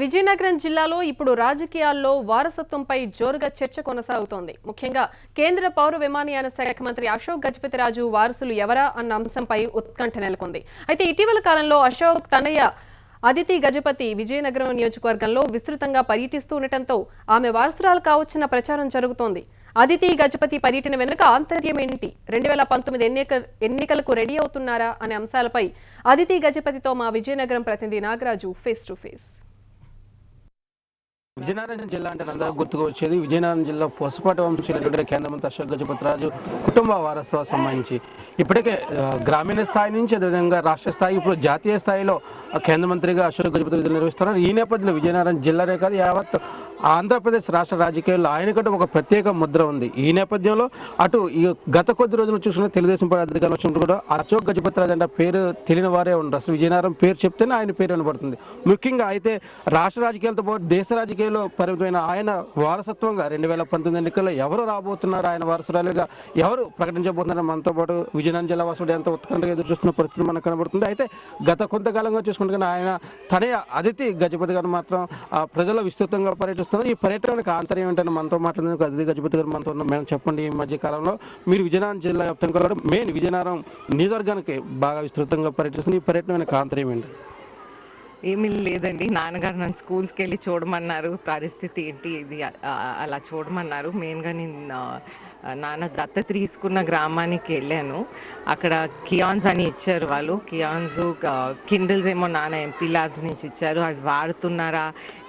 విజయనగరం జిల్లాలో ఇప్పుడు రాజకీయాల్లో వారసత్వంపై జోరుగా చర్చ కొనసాగుతోంది. ముఖ్యంగా కేంద్ర పౌర విమానయాన శాఖ మంత్రి అశోక్ గజపతిరాజు వారసులు ఎవరా అన్న అంశంపై ఉత్కంఠ నెలకొంది. అయితే ఇటీవల కాలంలో అశోక్ తనయ్య అదితి గజపతి విజయనగరం నియోజకవర్గంలో విస్తృతంగా పర్యటిస్తుండటంతో ఆమె వారసురాలు కావచ్చన్న ప్రచారం జరుగుతోంది. అదితి గజపతి పర్యటన వెనుక ఆంతర్యం ఏంటి, 2019 ఎన్నికలకు రెడీ అవుతున్నారా అనే అంశాలపై అదితి గజపతితో మా విజయనగరం ప్రతినిధి Nagaraju face to face. Vizianagaram జిల్లా అంటే అందరూ గుర్తుకు వచ్చేది విజయనగరం జిల్లా పొసపాటి వంశీయులైన కేంద్ర మంత్రి అశోక్ గజపతిరాజు కుటుంబ వారసత్వం సంబంధించి ఇప్పటికే గ్రామీణ స్థాయి నుంచి అదేవిధంగా రాష్ట్ర స్థాయి ఇప్పుడు జాతీయ స్థాయిలో కేంద్ర మంత్రిగా అశోక్ గజపతి విధులు నిర్వహిస్తున్నారు. ఈ నేపథ్యంలో విజయనగరం జిల్లానే కాదు యావత్ ఆంధ్రప్రదేశ్ రాష్ట్ర రాజకీయాల్లో ఆయనకంటే ఒక ప్రత్యేక ముద్ర ఉంది. ఈ నేపథ్యంలో అటు ఈ గత కొద్ది రోజులు చూసుకున్న తెలుగుదేశం పార్టీ అధికారులు వచ్చినప్పుడు కూడా అశోక్ గజపతిరాజు అంటే పేరు తెలియని వారే ఉండరు. అసలు విజయనగరం పేరు చెప్తేనే ఆయన పేరు వినబడుతుంది. ముఖ్యంగా అయితే రాష్ట్ర రాజకీయాలతో పాటు దేశ రాజకీయాల్లో పరిమితమైన ఆయన వారసత్వంగా 2019 ఎన్నికల్లో ఎవరు రాబోతున్నారు, ఆయన వారసురాలుగా ఎవరు ప్రకటించబోతున్నారు మనతో పాటు విజయనగరం జిల్లా వాసుడు ఎంత ఉత్కంఠగా ఎదురు చూస్తున్న పరిస్థితి మనకు కనబడుతుంది. అయితే గత కొంతకాలంగా చూసుకుంటే ఆయన తనయ అదితి గజపతి గారు మాత్రం ప్రజల విస్తృతంగా పర్యటిస్తున్నారు. ఈ పర్యటనకు ఆంతర్యం ఏంటంటే మనతో మాట్లాడేందుకు అదితి గజపతి గారు మనతో ఉన్నాం. మేడం చెప్పండి, ఈ మధ్య కాలంలో మీరు విజయనగరం జిల్లా వ్యాప్తంగా కూడా మెయిన్ విజయనగరం నియోజకవర్గానికి బాగా విస్తృతంగా పర్యటిస్తుంది. ఈ పర్యటన వెనక ఆంతర్యం ఏంటి? ఏమీ లేదండి, నాన్నగారు నన్ను స్కూల్స్కి వెళ్ళి చూడమన్నారు, పరిస్థితి ఏంటి ఇది అలా చూడమన్నారు. మెయిన్గా నేను నాన్న దత్త తీసుకున్న గ్రామానికి వెళ్ళాను. అక్కడ కియాన్స్ అని ఇచ్చారు వాళ్ళు, కియాన్స్ కిండిల్స్ ఏమో నాన్న ఎంపీ ల్యాబ్స్ నుంచి ఇచ్చారు. అవి వాడుతున్నారా,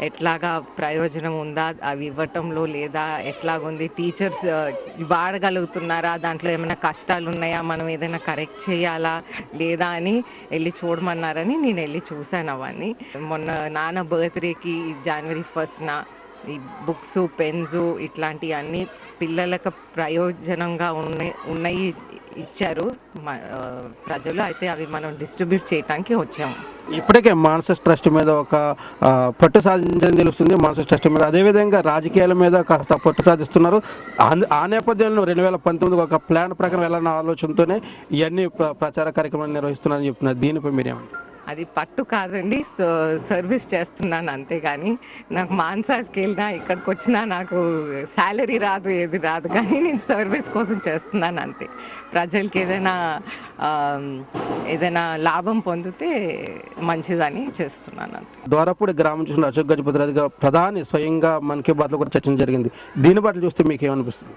ఎట్లాగా ప్రయోజనం ఉందా అవి ఇవ్వటంలో, లేదా ఎట్లాగుంది, టీచర్స్ వాడగలుగుతున్నారా, దాంట్లో ఏమైనా కష్టాలు ఉన్నాయా, మనం ఏదైనా కరెక్ట్ చేయాలా లేదా అని వెళ్ళి చూడమన్నారని నేను వెళ్ళి చూశాను అవన్నీ. మొన్న నాన్న బర్త్డేకి January 1st ఈ బుక్స్, పెన్స్ ఇట్లాంటివన్నీ పిల్లలకు ప్రయోజనంగా ఉన్నాయి ఇచ్చారు ప్రజలు. అయితే అవి మనం డిస్ట్రిబ్యూట్ చేయడానికి వచ్చాము. ఇప్పటికే మానస ట్రస్ట్ మీద ఒక పట్టు సాధించడం తెలుస్తుంది. మానస ట్రస్ట్ మీద అదేవిధంగా రాజకీయాల మీద కాస్త పట్టు సాధిస్తున్నారు. ఆ నేపథ్యంలో 2019 ఒక ప్లాన్ ప్రకారం వెళ్ళాలన్న ఆలోచనతోనే ఇవన్నీ ప్రచార కార్యక్రమాలు నిర్వహిస్తున్నారని చెప్తున్నారు. దీనిపై మీరేమంటారు? అది పట్టు కాదండి, సర్వీస్ చేస్తున్నాను అంతేగాని నాకు మాన్సాస్కి వెళ్ళినా ఇక్కడికి వచ్చినా నాకు శాలరీ రాదు, ఏది రాదు, కానీ నేను సర్వీస్ కోసం చేస్తున్నాను అంతే. ప్రజలకి ఏదైనా లాభం పొందితే మంచిదని చేస్తున్నాను అంతే. ద్వారపూడి గ్రామం చూసిన అశోక్ గజపతిరాజు గారు ప్రధాని స్వయంగా మన్ కీ బాత్లో కూడా చర్చ జరిగింది. దీన్ని బట్టి చూస్తే మీకు ఏమనిపిస్తుంది?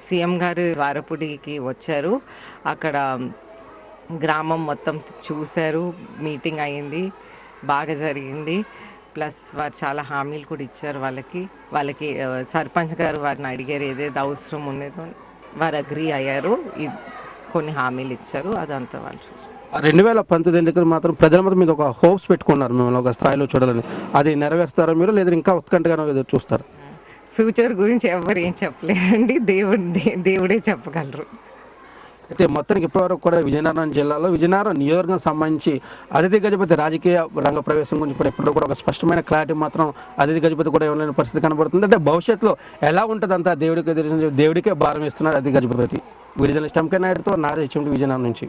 సీఎం గారు ద్వారపూడికి వచ్చారు, అక్కడ గ్రామం మొత్తం చూశారు, మీటింగ్ అయ్యింది, బాగా జరిగింది. ప్లస్ వారు చాలా హామీలు కూడా ఇచ్చారు వాళ్ళకి సర్పంచ్ గారు వారిని అడిగారు ఏదేది అవసరం ఉండేదో, వారు అగ్రీ అయ్యారు, కొన్ని హామీలు ఇచ్చారు. అదంతా వాళ్ళు చూసారు. 2019 ఎన్నికలు మాత్రం ప్రజల మధ్య మీద ఒక హోప్స్ పెట్టుకున్నారు, మిమ్మల్ని ఒక స్థాయిలో చూడాలని. అది నెరవేరుస్తారా మీరు, లేదా ఇంకా ఉత్కంఠగానో ఎదురు చూస్తారు? ఫ్యూచర్ గురించి ఎవరు ఏం చెప్పలేరండి, దేవుడే చెప్పగలరు. అయితే మొత్తానికి ఇప్పటివరకు కూడా విజయనగరం జిల్లాలో విజయనగరం నియోజకవర్గం సంబంధించి అదితి గజపతి రాజకీయ రంగ ప్రవేశం గురించి కూడా ఎప్పటికీ కూడా ఒక స్పష్టమైన క్లారిటీ మాత్రం అదితి గజపతి కూడా ఇవ్వలేని పరిస్థితి కనబడుతుంది. అంటే భవిష్యత్తులో ఎలా ఉంటుంది అంతా దేవుడికే భారం ఇస్తున్నారు అదితి గజపతి. విజయనగరం స్టంకే నాయుడుతో నారా విజయనగరం నుంచి.